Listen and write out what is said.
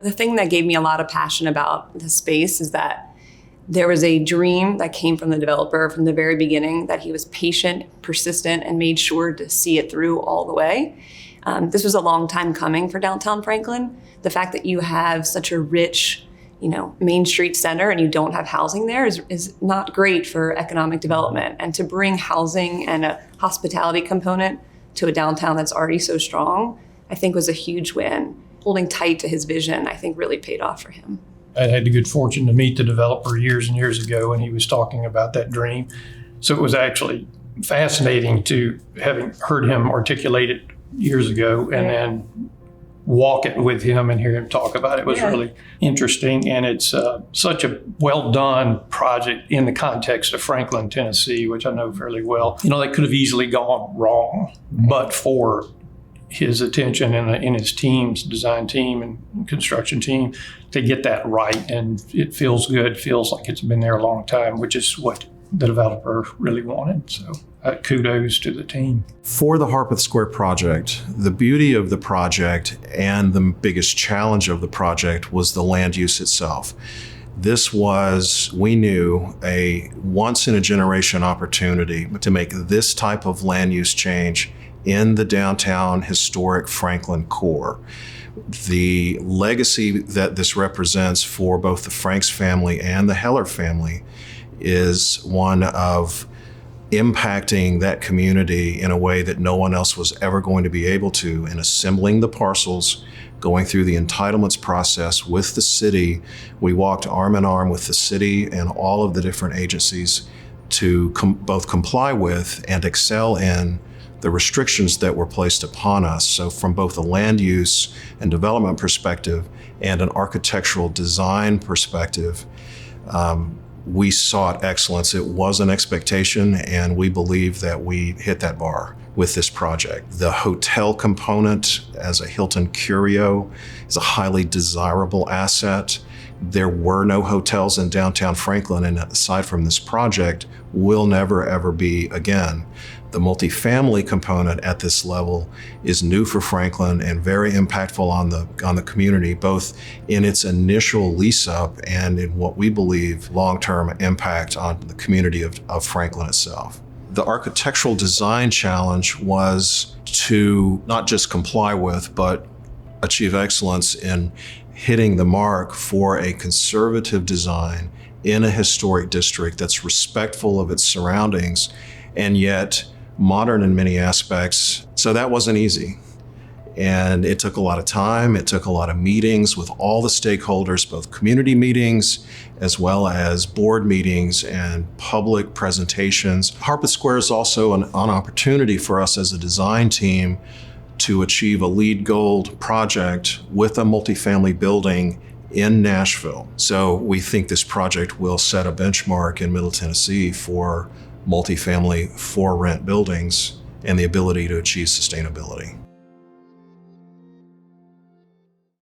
The thing that gave me a lot of passion about the space is that there was a dream that came from the developer from the very beginning, that he was patient, persistent, and made sure to see it through all the way. This was a long time coming for downtown Franklin. The fact that you have such a rich, Main Street center and you don't have housing there is not great for economic development. And to bring housing and a hospitality component to a downtown that's already so strong, I think was a huge win. Holding tight to his vision, I think really paid off for him. I had the good fortune to meet the developer years and years ago, and he was talking about that dream. So it was actually fascinating to having heard him articulate it years ago and then walk it with him and hear him talk about it. It was really interesting. And it's such a well done project in the context of Franklin, Tennessee, which I know fairly well. That could have easily gone wrong, but for his attention and his team's design team and construction team to get that right. And it feels good, feels like it's been there a long time, which is what the developer really wanted. So kudos to the team. For the Harpeth Square project, the beauty of the project and the biggest challenge of the project was the land use itself. This was, we knew, a once-in-a-generation opportunity to make this type of land use change in the downtown historic Franklin core. The legacy that this represents for both the Franks family and the Heller family is one of impacting that community in a way that no one else was ever going to be able to, in assembling the parcels, going through the entitlements process with the city. We walked arm in arm with the city and all of the different agencies to both comply with and excel in the restrictions that were placed upon us. So from both a land use and development perspective and an architectural design perspective, we sought excellence. It was an expectation, and we believe that we hit that bar with this project. The hotel component as a Hilton Curio is a highly desirable asset. There were no hotels in downtown Franklin, and aside from this project, will never ever be again. The multifamily component at this level is new for Franklin and very impactful on the community, both in its initial lease up and in what we believe long-term impact on the community of Franklin itself. The architectural design challenge was to not just comply with, but achieve excellence in hitting the mark for a conservative design in a historic district that's respectful of its surroundings and yet modern in many aspects. So that wasn't easy. And it took a lot of time. It took a lot of meetings with all the stakeholders, both community meetings as well as board meetings and public presentations. Harpeth Square is also an opportunity for us as a design team to achieve a LEED Gold project with a multifamily building in Nashville. So we think this project will set a benchmark in Middle Tennessee for multifamily for rent buildings and the ability to achieve sustainability.